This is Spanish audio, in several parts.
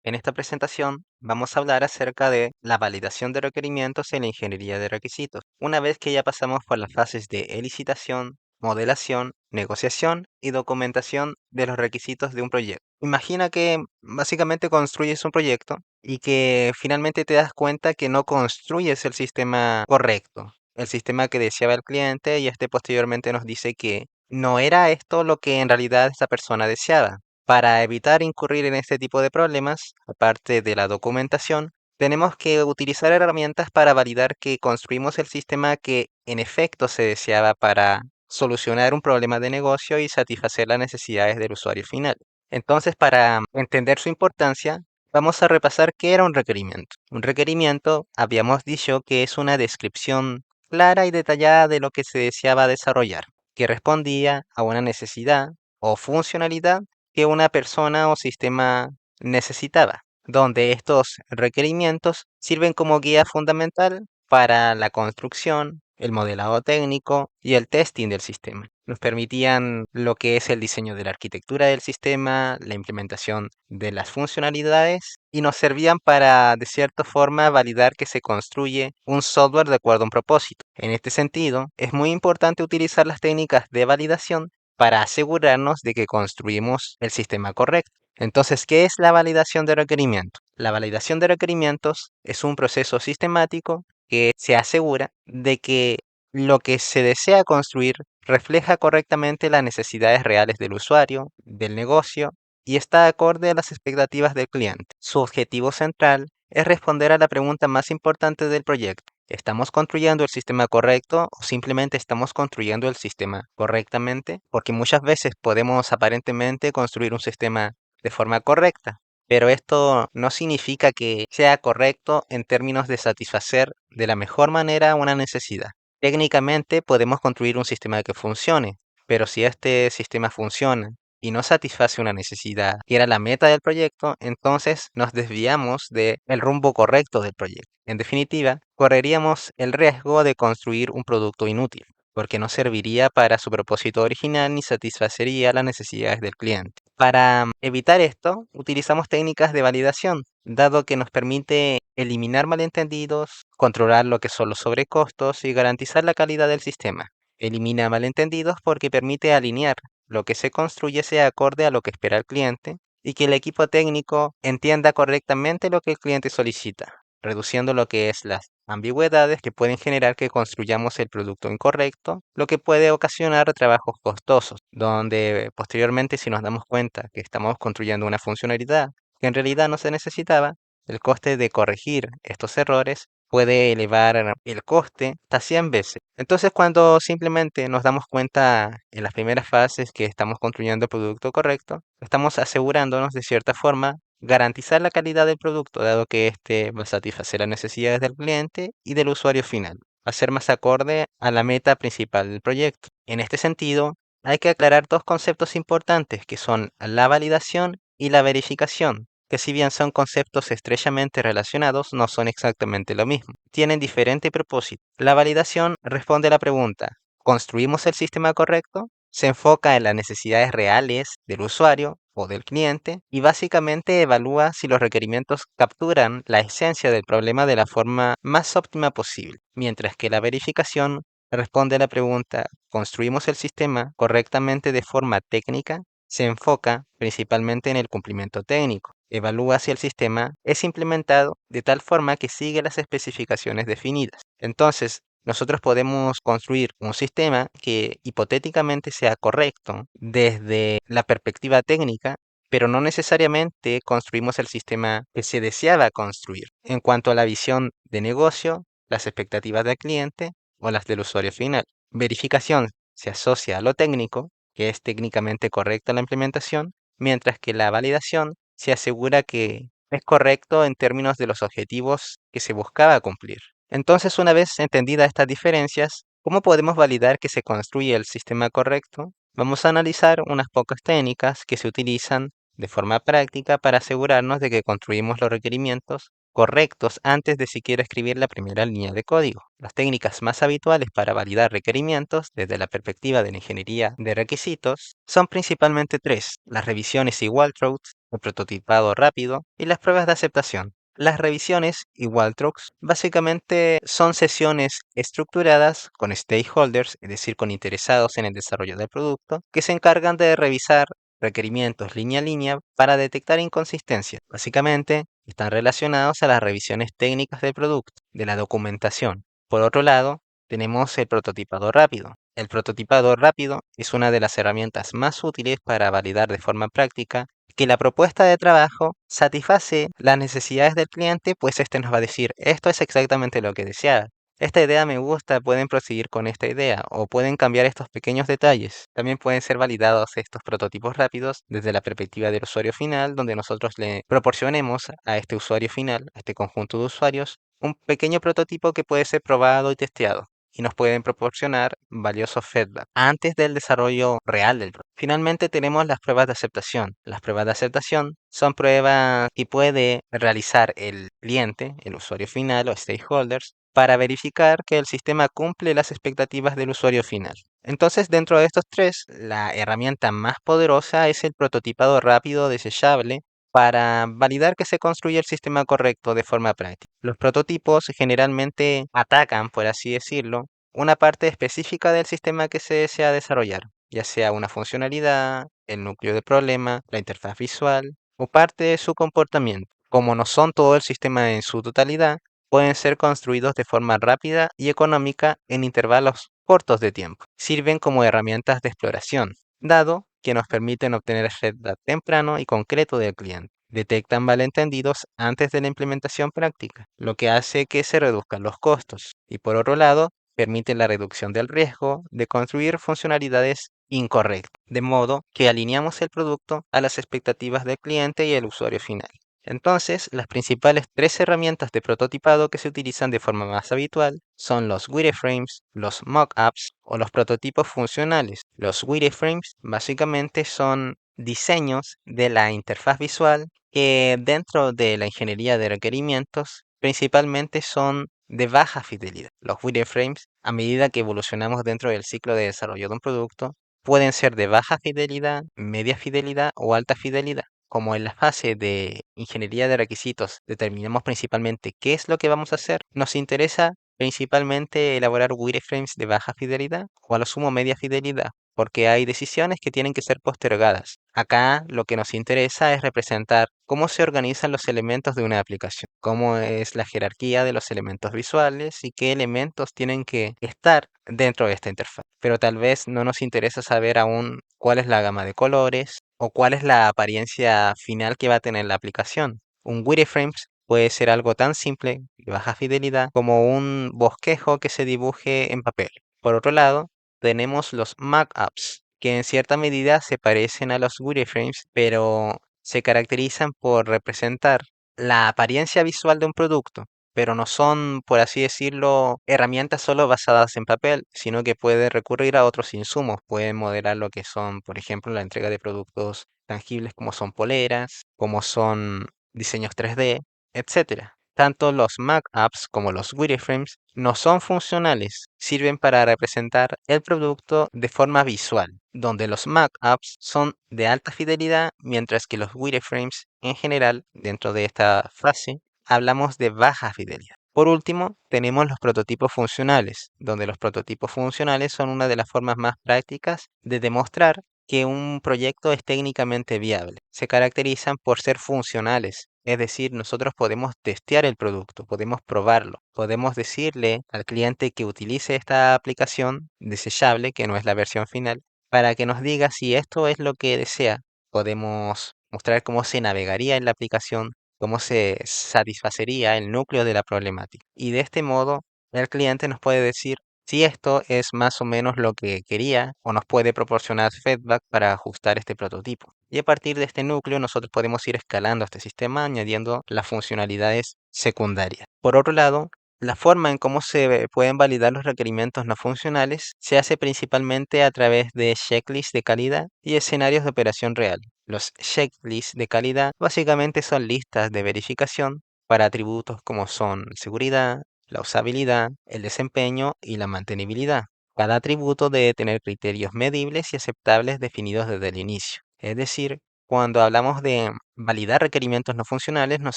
En esta presentación vamos a hablar acerca de la validación de requerimientos en la ingeniería de requisitos, una vez que ya pasamos por las fases de licitación, modelación, negociación y documentación de los requisitos de un proyecto. Imagina que básicamente construyes un proyecto y que finalmente te das cuenta que no construyes el sistema correcto, el sistema que deseaba el cliente, y este posteriormente nos dice que no era esto lo que en realidad esta persona deseaba. Para evitar incurrir en este tipo de problemas, aparte de la documentación, tenemos que utilizar herramientas para validar que construimos el sistema que en efecto se deseaba para solucionar un problema de negocio y satisfacer las necesidades del usuario final. Entonces, para entender su importancia, vamos a repasar qué era un requerimiento. Un requerimiento, habíamos dicho que es una descripción clara y detallada de lo que se deseaba desarrollar, que respondía a una necesidad o funcionalidad que una persona o sistema necesitaba, donde estos requerimientos sirven como guía fundamental para la construcción, el modelado técnico y el testing del sistema. Nos permitían lo que es el diseño de la arquitectura del sistema, la implementación de las funcionalidades, y nos servían para, de cierta forma, validar que se construye un software de acuerdo a un propósito. En este sentido, es muy importante utilizar las técnicas de validación para asegurarnos de que construimos el sistema correcto. Entonces, ¿qué es la validación de requerimientos? La validación de requerimientos es un proceso sistemático que se asegura de que lo que se desea construir refleja correctamente las necesidades reales del usuario, del negocio, y está acorde a las expectativas del cliente. Su objetivo central es responder a la pregunta más importante del proyecto: ¿estamos construyendo el sistema correcto o simplemente estamos construyendo el sistema correctamente? Porque muchas veces podemos aparentemente construir un sistema de forma correcta, pero esto no significa que sea correcto en términos de satisfacer de la mejor manera una necesidad. Técnicamente podemos construir un sistema que funcione, pero si este sistema funciona y no satisface una necesidad que era la meta del proyecto, entonces nos desviamos del rumbo correcto del proyecto. En definitiva, correríamos el riesgo de construir un producto inútil, porque no serviría para su propósito original ni satisfacería las necesidades del cliente. Para evitar esto, utilizamos técnicas de validación, dado que nos permite eliminar malentendidos, controlar lo que son los sobrecostos y garantizar la calidad del sistema. Elimina malentendidos porque permite alinear lo que se construye sea acorde a lo que espera el cliente y que el equipo técnico entienda correctamente lo que el cliente solicita, reduciendo lo que es las ambigüedades que pueden generar que construyamos el producto incorrecto, lo que puede ocasionar trabajos costosos, donde posteriormente, si nos damos cuenta que estamos construyendo una funcionalidad que en realidad no se necesitaba, el coste de corregir estos errores puede elevar el coste hasta 100 veces. Entonces, cuando simplemente nos damos cuenta en las primeras fases que estamos construyendo el producto correcto, estamos asegurándonos de cierta forma garantizar la calidad del producto, dado que éste va a satisfacer las necesidades del cliente y del usuario final, va a ser más acorde a la meta principal del proyecto. En este sentido, hay que aclarar dos conceptos importantes, que son la validación y la verificación, que si bien son conceptos estrechamente relacionados, no son exactamente lo mismo. Tienen diferente propósito. La validación responde a la pregunta: ¿construimos el sistema correcto? Se enfoca en las necesidades reales del usuario o del cliente y básicamente evalúa si los requerimientos capturan la esencia del problema de la forma más óptima posible, mientras que la verificación responde a la pregunta: ¿construimos el sistema correctamente de forma técnica? Se enfoca principalmente en el cumplimiento técnico. Evalúa si el sistema es implementado de tal forma que sigue las especificaciones definidas. Entonces, nosotros podemos construir un sistema que hipotéticamente sea correcto desde la perspectiva técnica, pero no necesariamente construimos el sistema que se deseaba construir en cuanto a la visión de negocio, las expectativas del cliente o las del usuario final. Verificación se asocia a lo técnico, que es técnicamente correcta la implementación, mientras que la validación se asegura que es correcto en términos de los objetivos que se buscaba cumplir. Entonces, una vez entendidas estas diferencias, ¿cómo podemos validar que se construye el sistema correcto? Vamos a analizar unas pocas técnicas que se utilizan de forma práctica para asegurarnos de que construimos los requerimientos correctos antes de siquiera escribir la primera línea de código. Las técnicas más habituales para validar requerimientos desde la perspectiva de la ingeniería de requisitos son principalmente tres: las revisiones y walkthroughs, el prototipado rápido y las pruebas de aceptación. Las revisiones y walkthroughs básicamente son sesiones estructuradas con stakeholders, es decir, con interesados en el desarrollo del producto, que se encargan de revisar requerimientos línea a línea para detectar inconsistencias. Básicamente, están relacionados a las revisiones técnicas del producto, de la documentación. Por otro lado, tenemos el prototipado rápido. El prototipado rápido es una de las herramientas más útiles para validar de forma práctica que la propuesta de trabajo satisface las necesidades del cliente, pues este nos va a decir: esto es exactamente lo que deseaba. Esta idea me gusta, pueden proseguir con esta idea o pueden cambiar estos pequeños detalles. También pueden ser validados estos prototipos rápidos desde la perspectiva del usuario final, donde nosotros le proporcionemos a este usuario final, a este conjunto de usuarios, un pequeño prototipo que puede ser probado y testeado y nos pueden proporcionar valiosos feedback antes del desarrollo real del producto. Finalmente tenemos las pruebas de aceptación. Las pruebas de aceptación son pruebas que puede realizar el cliente, el usuario final o stakeholders, para verificar que el sistema cumple las expectativas del usuario final. Entonces, dentro de estos tres, la herramienta más poderosa es el prototipado rápido desechable para validar que se construye el sistema correcto de forma práctica. Los prototipos generalmente atacan, por así decirlo, una parte específica del sistema que se desea desarrollar, ya sea una funcionalidad, el núcleo de problema, la interfaz visual o parte de su comportamiento. Como no son todo el sistema en su totalidad, pueden ser construidos de forma rápida y económica en intervalos cortos de tiempo. Sirven como herramientas de exploración, dado que nos permiten obtener feedback temprano y concreto del cliente. Detectan malentendidos antes de la implementación práctica, lo que hace que se reduzcan los costos. Y por otro lado, permiten la reducción del riesgo de construir funcionalidades incorrectas, de modo que alineamos el producto a las expectativas del cliente y el usuario final. Entonces, las principales tres herramientas de prototipado que se utilizan de forma más habitual son los wireframes, los mockups o los prototipos funcionales. Los wireframes básicamente son diseños de la interfaz visual que dentro de la ingeniería de requerimientos principalmente son de baja fidelidad. Los wireframes, a medida que evolucionamos dentro del ciclo de desarrollo de un producto, pueden ser de baja fidelidad, media fidelidad o alta fidelidad. Como en la fase de ingeniería de requisitos determinamos principalmente qué es lo que vamos a hacer, nos interesa principalmente elaborar wireframes de baja fidelidad o a lo sumo media fidelidad, porque hay decisiones que tienen que ser postergadas. Acá lo que nos interesa es representar cómo se organizan los elementos de una aplicación, cómo es la jerarquía de los elementos visuales y qué elementos tienen que estar dentro de esta interfaz. Pero tal vez no nos interesa saber aún cuál es la gama de colores o cuál es la apariencia final que va a tener la aplicación. Un wireframes puede ser algo tan simple y baja fidelidad como un bosquejo que se dibuje en papel. Por otro lado, tenemos los mockups, que en cierta medida se parecen a los wireframes, pero se caracterizan por representar la apariencia visual de un producto, pero no son, por así decirlo, herramientas solo basadas en papel, sino que puede recurrir a otros insumos. Pueden modelar lo que son, por ejemplo, la entrega de productos tangibles como son poleras, como son diseños 3D, etcétera. Tanto los mockups como los wireframes no son funcionales, sirven para representar el producto de forma visual, donde los mockups son de alta fidelidad, mientras que los wireframes en general, dentro de esta fase, hablamos de baja fidelidad. Por último, tenemos los prototipos funcionales, donde los prototipos funcionales son una de las formas más prácticas de demostrar que un proyecto es técnicamente viable. Se caracterizan por ser funcionales, es decir, nosotros podemos testear el producto, podemos probarlo, podemos decirle al cliente que utilice esta aplicación desechable, que no es la versión final, para que nos diga si esto es lo que desea. Podemos mostrar cómo se navegaría en la aplicación, cómo se satisfacería el núcleo de la problemática. Y de este modo, el cliente nos puede decir si esto es más o menos lo que quería o nos puede proporcionar feedback para ajustar este prototipo. Y a partir de este núcleo nosotros podemos ir escalando este sistema añadiendo las funcionalidades secundarias. Por otro lado, la forma en cómo se pueden validar los requerimientos no funcionales se hace principalmente a través de checklists de calidad y escenarios de operación real. Los checklists de calidad básicamente son listas de verificación para atributos como son seguridad, la usabilidad, el desempeño y la mantenibilidad. Cada atributo debe tener criterios medibles y aceptables definidos desde el inicio. Es decir, cuando hablamos de validar requerimientos no funcionales, nos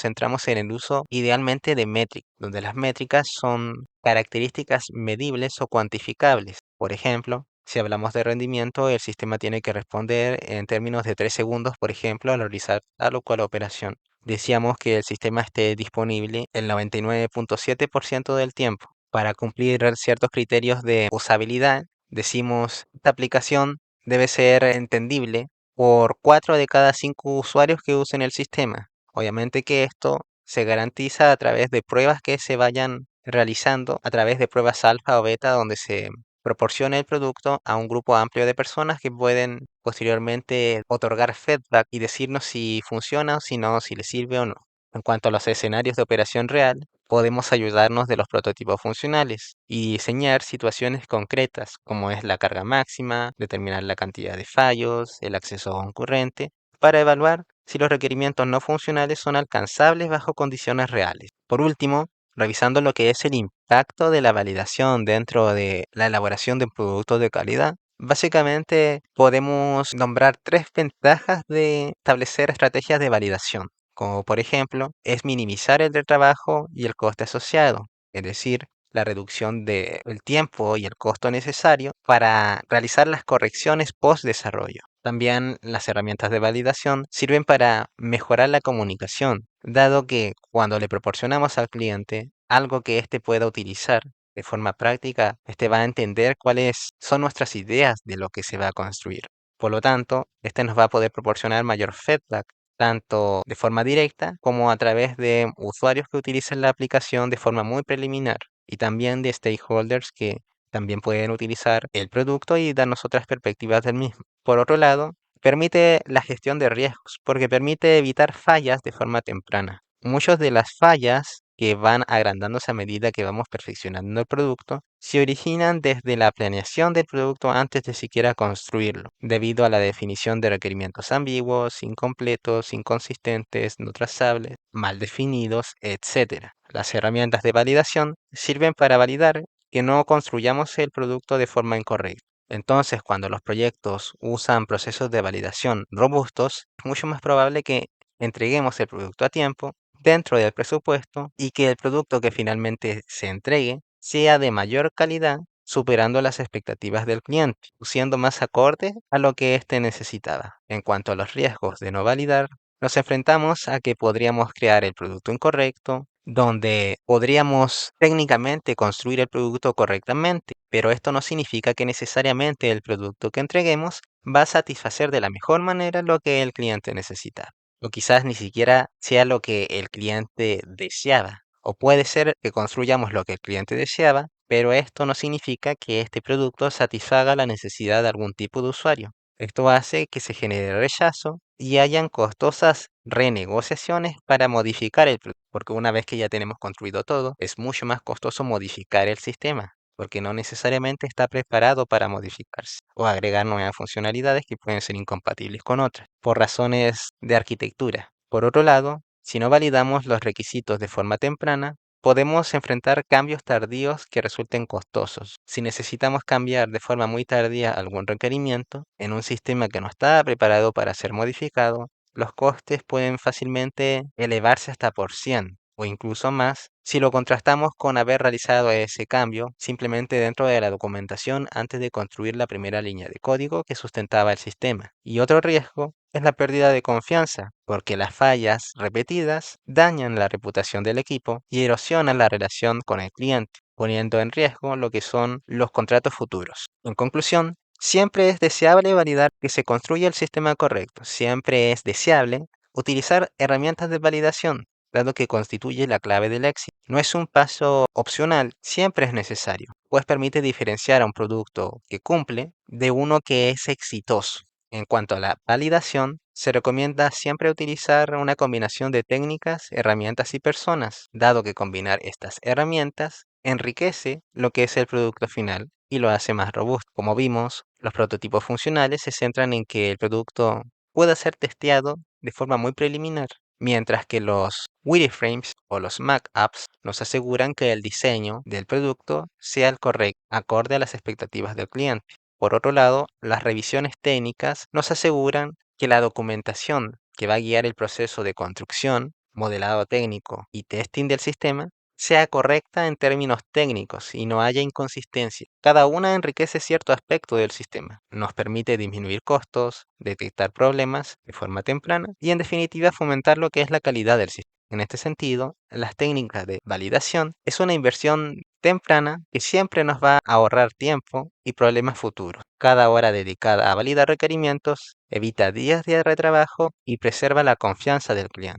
centramos en el uso idealmente de métricas, donde las métricas son características medibles o cuantificables. Por ejemplo, si hablamos de rendimiento, el sistema tiene que responder en términos de 3 segundos, por ejemplo, al realizar tal o cual operación. Decíamos que el sistema esté disponible el 99.7% del tiempo. Para cumplir ciertos criterios de usabilidad, decimos, esta aplicación debe ser entendible por 4 de cada 5 usuarios que usen el sistema. Obviamente que esto se garantiza a través de pruebas que se vayan realizando, a través de pruebas alfa o beta, donde se proporciona el producto a un grupo amplio de personas que pueden posteriormente otorgar feedback y decirnos si funciona o si no, si le sirve o no. En cuanto a los escenarios de operación real, podemos ayudarnos de los prototipos funcionales y diseñar situaciones concretas, como es la carga máxima, determinar la cantidad de fallos, el acceso concurrente, para evaluar si los requerimientos no funcionales son alcanzables bajo condiciones reales. Por último, revisando lo que es el impacto de la validación dentro de la elaboración de un producto de calidad, básicamente podemos nombrar 3 ventajas de establecer estrategias de validación, como por ejemplo es minimizar el trabajo y el coste asociado, es decir, la reducción del tiempo y el costo necesario para realizar las correcciones post desarrollo. También las herramientas de validación sirven para mejorar la comunicación, dado que cuando le proporcionamos al cliente algo que éste pueda utilizar de forma práctica, éste va a entender cuáles son nuestras ideas de lo que se va a construir. Por lo tanto, este nos va a poder proporcionar mayor feedback, tanto de forma directa como a través de usuarios que utilicen la aplicación de forma muy preliminar y también de stakeholders que también pueden utilizar el producto y darnos otras perspectivas del mismo. Por otro lado, permite la gestión de riesgos porque permite evitar fallas de forma temprana. Muchas de las fallas que van agrandándose a medida que vamos perfeccionando el producto se originan desde la planeación del producto antes de siquiera construirlo, debido a la definición de requerimientos ambiguos, incompletos, inconsistentes, no trazables, mal definidos, etc. Las herramientas de validación sirven para validar que no construyamos el producto de forma incorrecta. Entonces, cuando los proyectos usan procesos de validación robustos, es mucho más probable que entreguemos el producto a tiempo, dentro del presupuesto, y que el producto que finalmente se entregue sea de mayor calidad, superando las expectativas del cliente, siendo más acorde a lo que éste necesitaba. En cuanto a los riesgos de no validar, nos enfrentamos a que podríamos crear el producto incorrecto, donde podríamos técnicamente construir el producto correctamente, pero esto no significa que necesariamente el producto que entreguemos va a satisfacer de la mejor manera lo que el cliente necesita. O quizás ni siquiera sea lo que el cliente deseaba. O puede ser que construyamos lo que el cliente deseaba, pero esto no significa que este producto satisfaga la necesidad de algún tipo de usuario. Esto hace que se genere rechazo y hayan costosas renegociaciones para modificar el producto, porque una vez que ya tenemos construido todo, es mucho más costoso modificar el sistema, porque no necesariamente está preparado para modificarse o agregar nuevas funcionalidades que pueden ser incompatibles con otras, por razones de arquitectura. Por otro lado, si no validamos los requisitos de forma temprana, podemos enfrentar cambios tardíos que resulten costosos. Si necesitamos cambiar de forma muy tardía algún requerimiento en un sistema que no está preparado para ser modificado, los costes pueden fácilmente elevarse hasta por 100 o incluso más si lo contrastamos con haber realizado ese cambio simplemente dentro de la documentación antes de construir la primera línea de código que sustentaba el sistema. Y otro riesgo es la pérdida de confianza, porque las fallas repetidas dañan la reputación del equipo y erosionan la relación con el cliente, poniendo en riesgo lo que son los contratos futuros. En conclusión, siempre es deseable validar que se construya el sistema correcto. Siempre es deseable utilizar herramientas de validación, dado que constituye la clave del éxito. No es un paso opcional, siempre es necesario, pues permite diferenciar a un producto que cumple de uno que es exitoso. En cuanto a la validación, se recomienda siempre utilizar una combinación de técnicas, herramientas y personas, dado que combinar estas herramientas enriquece lo que es el producto final y lo hace más robusto. Como vimos, los prototipos funcionales se centran en que el producto pueda ser testeado de forma muy preliminar, mientras que los wireframes o los mockups nos aseguran que el diseño del producto sea el correcto, acorde a las expectativas del cliente. Por otro lado, las revisiones técnicas nos aseguran que la documentación que va a guiar el proceso de construcción, modelado técnico y testing del sistema sea correcta en términos técnicos y no haya inconsistencia. Cada una enriquece cierto aspecto del sistema, nos permite disminuir costos, detectar problemas de forma temprana y en definitiva fomentar lo que es la calidad del sistema. En este sentido, las técnicas de validación es una inversión temprana que siempre nos va a ahorrar tiempo y problemas futuros. Cada hora dedicada a validar requerimientos evita días de retrabajo y preserva la confianza del cliente.